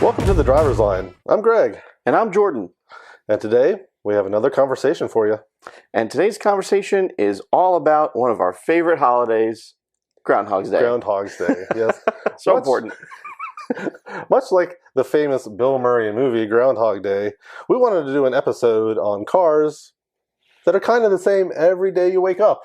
Welcome to the Driver's Line. I'm Greg. And I'm Jordan. And today we have another conversation for you. And today's conversation is all about one of our favorite holidays, Groundhog's Day. Groundhog's Day, yes. So important. Much like the famous Bill Murray movie, Groundhog Day, we wanted to do an episode on cars that are kind of the same every day you wake up.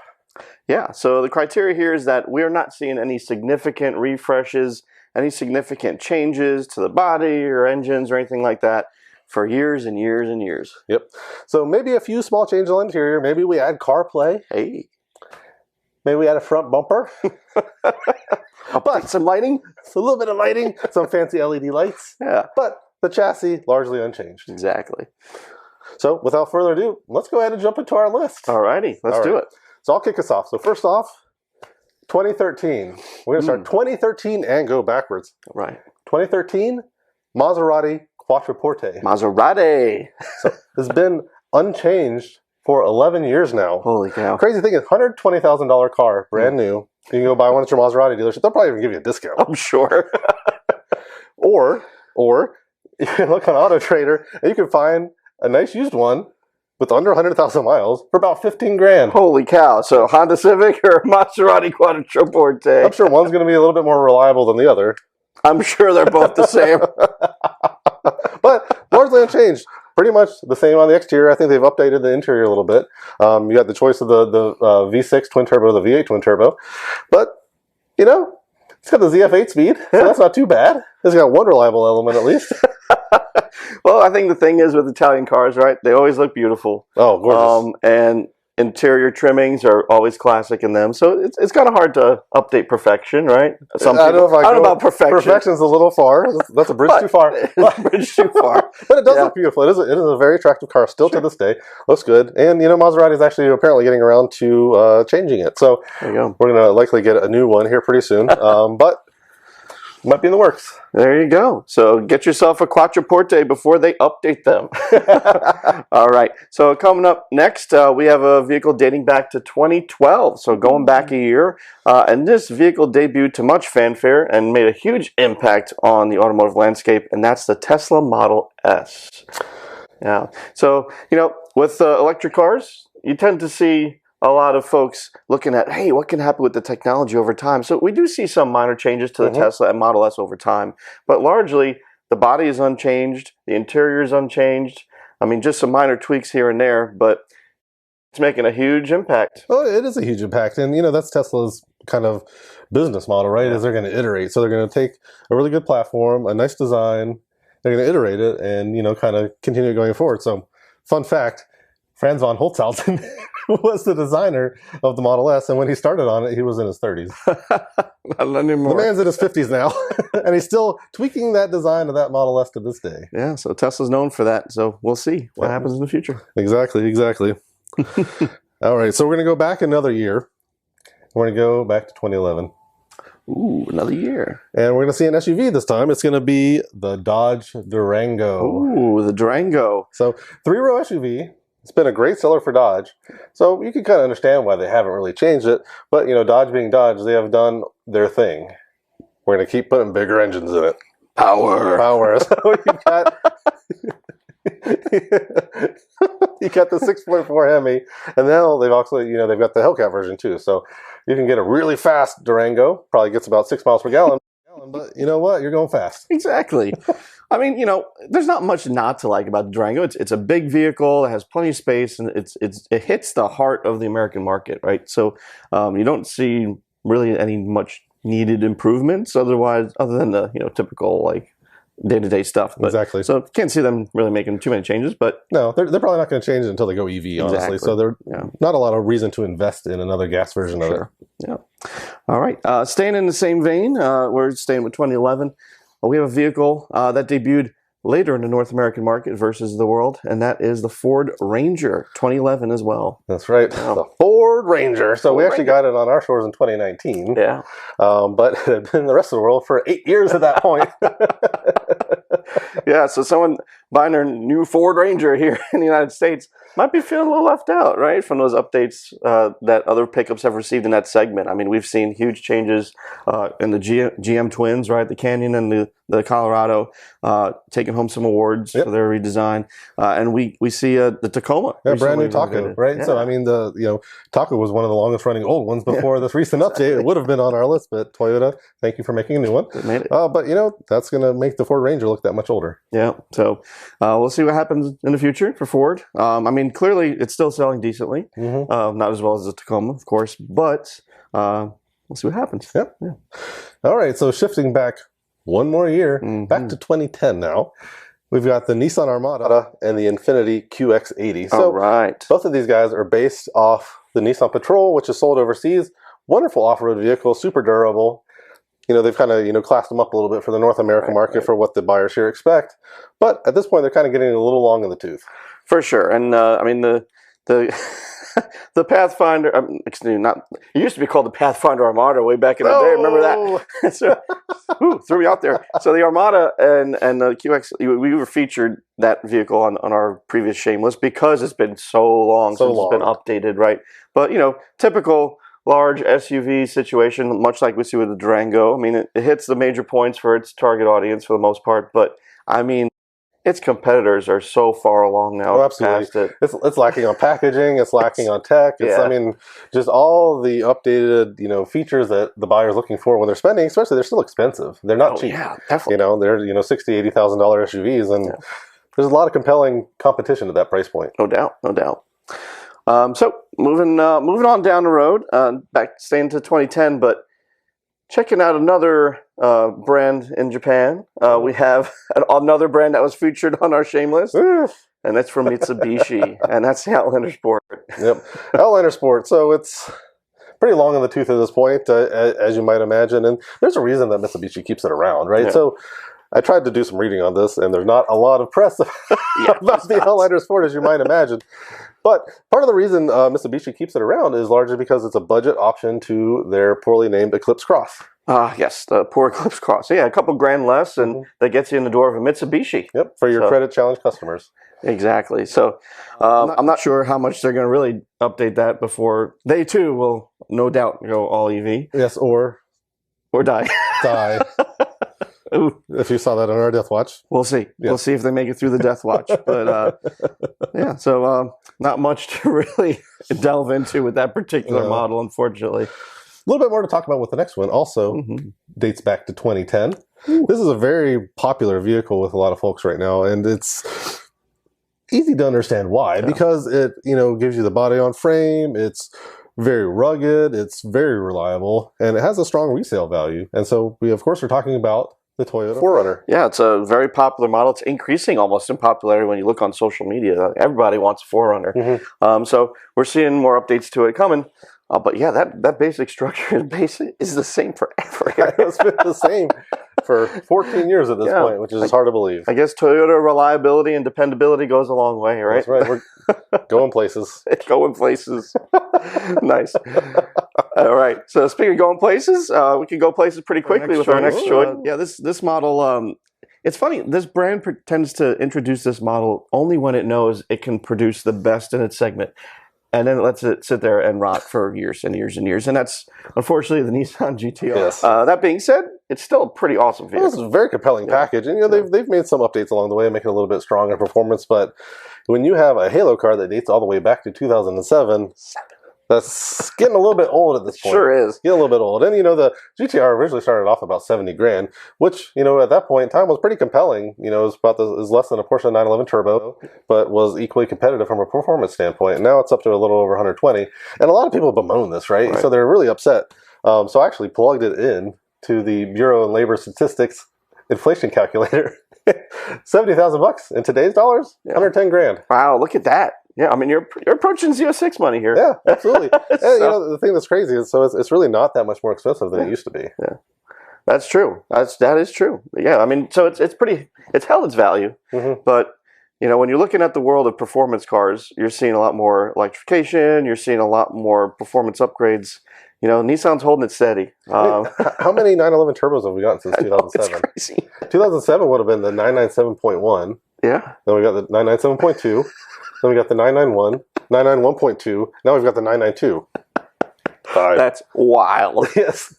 Yeah, so the criteria here is that we're not seeing any significant refreshes, any significant changes to the body or engines or anything like that for years and years and years. Yep. So maybe a few small changes on the interior. Maybe we add CarPlay. Hey. Maybe we add a front bumper. But some lighting. A little bit of lighting. Some fancy LED lights. Yeah. But the chassis largely unchanged. Exactly. So without further ado, let's go ahead and jump into our list. Alrighty, let's do it. So I'll kick us off. So first off, 2013. We're going to start 2013 and go backwards. Right. 2013, Maserati Quattroporte. Maserati. So it's been unchanged for 11 years now. Holy cow. Crazy thing is, $120,000 car, brand new. You can go buy one at your Maserati dealership. They'll probably even give you a discount. I'm sure. Or you can look on Auto Trader and you can find a nice used one with under 100,000 miles for about 15 grand. Holy cow. So Honda Civic or Maserati Quattroporte? I'm sure one's going to be a little bit more reliable than the other. I'm sure they're both the same. But largely unchanged. Pretty much the same on the exterior. I think they've updated the interior a little bit. You got the choice of the V6 twin turbo, the V8 twin turbo. But, you know, it's got the ZF8 speed, so that's not too bad. It's got one reliable element at least. Well, I think the thing is with Italian cars, right? They always look beautiful. Oh, gorgeous. And interior trimmings are always classic in them. So it's kind of hard to update perfection, right? I don't know about perfection. Perfection's a little far. That's a bridge too far. It's a bridge too far. But it does look beautiful. It is a very attractive car still to this day. Looks good. And, you know, Maserati is actually apparently getting around to changing it. So there you go. We're going to likely get a new one here pretty soon. But might be in the works. There you go. So get yourself a Quattroporte before they update them. All right. So coming up next, we have a vehicle dating back to 2012. So going back a year. And this vehicle debuted to much fanfare and made a huge impact on the automotive landscape. And that's the Tesla Model S. Yeah. So, you know, with electric cars, you tend to see a lot of folks looking at, hey, what can happen with the technology over time? So we do see some minor changes to the Tesla and Model S over time. But largely, the body is unchanged. The interior is unchanged. I mean, just some minor tweaks here and there, but it's making a huge impact. Oh, it is a huge impact. And, you know, that's Tesla's kind of business model, right? Is they're going to iterate. So they're going to take a really good platform, a nice design, they're going to iterate it and, you know, kind of continue going forward. So, fun fact, Franz von Holzhausen was the designer of the Model S, and when he started on it, he was in his 30s. Not anymore. The man's in his 50s now, and he's still tweaking that design of that Model S to this day. Yeah, so Tesla's known for that, so we'll see what happens in the future. Exactly. All right, so we're going to go back another year. We're going to go back to 2011. Ooh, another year. And we're going to see an SUV this time. It's going to be the Dodge Durango. Ooh, the Durango. So, three-row SUV. It's been a great seller for Dodge. So you can kind of understand why they haven't really changed it. But, you know, Dodge being Dodge, they have done their thing. We're going to keep putting bigger engines in it. Power. So you got the 6.4 Hemi. And now they've also, you know, they've got the Hellcat version too. So you can get a really fast Durango. Probably gets about 6 miles per gallon. But you know what? You're going fast. Exactly. I mean, you know, there's not much not to like about the Durango. It's a big vehicle. It has plenty of space, and it hits the heart of the American market, right? So you don't see really any much needed improvements other than the, you know, typical like day-to-day stuff. But, exactly. So can't see them really making too many changes. But no, they're probably not going to change it until they go EV, honestly. Exactly. So there's not a lot of reason to invest in another gas version of it. Yeah. All right. Staying in the same vein, we're staying with 2011. We have a vehicle that debuted later in the North American market versus the world, and that is the Ford Ranger 2011 as well. That's right. Wow. The Ford Ranger. So we actually got it on our shores in 2019. Yeah. But it had been in the rest of the world for 8 years at that point. Yeah, so someone buying their new Ford Ranger here in the United States might be feeling a little left out, right, from those updates that other pickups have received in that segment. I mean, we've seen huge changes in the GM twins, right, the Canyon and the Colorado, taking home some awards for their redesign, and we see the Tacoma, brand new Taco, right? So I mean, Taco was one of the longest running old ones before this recent update. It would have been on our list, but Toyota, thank you for making a new one. It made it. But that's going to make the Ford Ranger look that much older. Yeah, so we'll see what happens in the future for Ford. I mean, clearly it's still selling decently, not as well as the Tacoma, of course, but we'll see what happens. Yep. Yeah. All right, so shifting back one more year, back to 2010 now. We've got the Nissan Armada and the Infiniti QX80. So both of these guys are based off the Nissan Patrol, which is sold overseas. Wonderful off-road vehicle, super durable. They've kind of, classed them up a little bit for the North American market for what the buyers here expect. But at this point, they're kind of getting a little long in the tooth. For sure. And, I mean, the Pathfinder, it used to be called the Pathfinder Armada way back in the day. Remember that? So, threw me out there. So the Armada and the QX, we were featured that vehicle on our previous Shameless because it's been so long since it's been updated, right? But, typical large SUV situation, much like we see with the Durango. I mean, it hits the major points for its target audience for the most part, but I mean, its competitors are so far along now. Oh, absolutely. It's lacking on packaging. It's lacking on tech. I mean, just all the updated, features that the buyer's looking for when they're spending, especially they're still expensive. They're not cheap. Yeah, definitely. They're, $60,000, $80,000 SUVs, and there's a lot of compelling competition at that price point. No doubt. So moving on down the road, staying to 2010, but checking out another brand in Japan. We have another brand that was featured on our Shameless, and that's from Mitsubishi, and that's the Outlander Sport. Yep, Outlander Sport. So it's pretty long in the tooth at this point, as you might imagine, and there's a reason that Mitsubishi keeps it around, right? Yeah. So I tried to do some reading on this, and there's not a lot of press about the Outlander Sport, as you might imagine. But part of the reason Mitsubishi keeps it around is largely because it's a budget option to their poorly named Eclipse Cross. Yes, the poor Eclipse Cross. Yeah, a couple grand less, and that gets you in the door of a Mitsubishi. Yep, for your credit challenge customers. Exactly. So I'm not sure how much they're going to really update that before they too will no doubt go all EV. Yes, or die. Die. Ooh. If you saw that on our Death Watch. We'll see. Yeah. We'll see if they make it through the Death Watch. But yeah, so not much to really delve into with that particular model, unfortunately. A little bit more to talk about with the next one. Also dates back to 2010. This is a very popular vehicle with a lot of folks right now, and it's easy to understand why. Because it gives you the body on frame. It's very rugged. It's very reliable, and it has a strong resale value. And so we, of course, are talking about the Toyota 4Runner. Yeah, it's a very popular model. It's increasing almost in popularity when you look on social media. Everybody wants a 4Runner. So we're seeing more updates to it coming. But yeah, that basic structure is the same forever. It's been the same for 14 years at this point, which is hard to believe. I guess Toyota reliability and dependability goes a long way, right? That's right. We're going places. Going places. Nice. All right. So speaking of going places, we can go places pretty quickly with our next choice. Yeah, this model, it's funny. This brand tends to introduce this model only when it knows it can produce the best in its segment. And then it lets it sit there and rot for years and years and years. And that's, unfortunately, the Nissan GTR. Yes. That being said, it's still a pretty awesome vehicle. Well, it's a very compelling package. And, they've made some updates along the way, making it a little bit stronger in performance. But when you have a Halo car that dates all the way back to 2007, that's getting a little bit old at this point. Sure is. Getting a little bit old. And, the GTR originally started off about 70 grand, which, at that point in time was pretty compelling. It was less than a Porsche 911 Turbo, but was equally competitive from a performance standpoint. And now it's up to a little over 120. And a lot of people bemoan this, right? So they're really upset. So I actually plugged it in to the Bureau of Labor Statistics inflation calculator. $70,000 in today's dollars, 110 grand. Wow, look at that. Yeah, I mean, you're approaching Z06 money here. Yeah, absolutely. And, the thing that's crazy is, it's really not that much more expensive than it used to be. Yeah, that's true. That is true. Yeah, I mean, so it's held its value, but when you're looking at the world of performance cars, you're seeing a lot more electrification. You're seeing a lot more performance upgrades. Nissan's holding it steady. How many 911 turbos have we gotten since 2007? It's crazy. 2007 would have been the 997.1. Yeah. Then we got the 997.2. Then we got the 991, 991.2. Now we've got the 992. That's wild. Yes.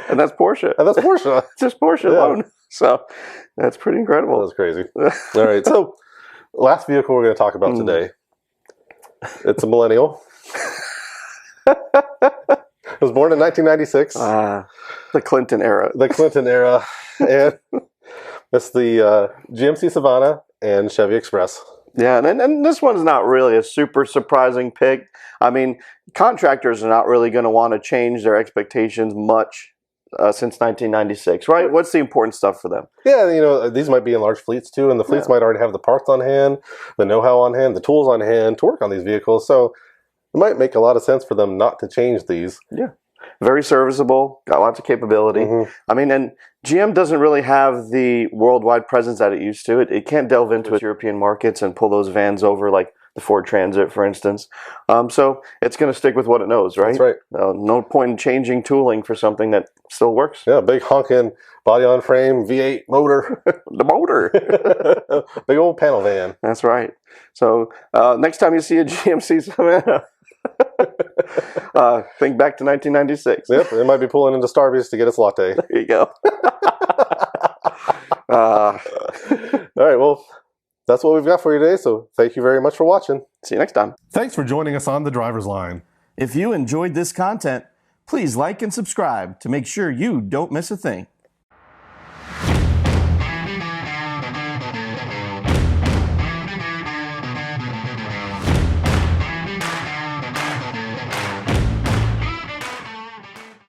And that's Porsche. And that's Porsche. Just Porsche alone. So that's pretty incredible. That's crazy. All right. So last vehicle we're going to talk about today. It's a millennial. It was born in 1996. The Clinton era. The Clinton era. And it's the GMC Savannah and Chevy Express. Yeah, and this one's not really a super surprising pick. I mean, contractors are not really going to want to change their expectations much since 1996, right? What's the important stuff for them? Yeah, you know, these might be in large fleets too, and the fleets might already have the parts on hand, the know-how on hand, the tools on hand to work on these vehicles. So it might make a lot of sense for them not to change these. Yeah. Very serviceable, got lots of capability. I mean, and GM doesn't really have the worldwide presence that it used to. It can't delve into European markets and pull those vans over like the Ford Transit, for instance. So it's going to stick with what it knows, right? That's right. No point in changing tooling for something that still works. Yeah, big honking body on frame, V8 motor. The motor. Big old panel van. That's right. So next time you see a GMC Savannah, think back to 1996. Yep, it might be pulling into Starbucks to get its latte. There you go. All right, well, that's what we've got for you today, so thank you very much for watching. See you next time. Thanks for joining us on The Driver's Line. If you enjoyed this content, please like and subscribe to make sure you don't miss a thing.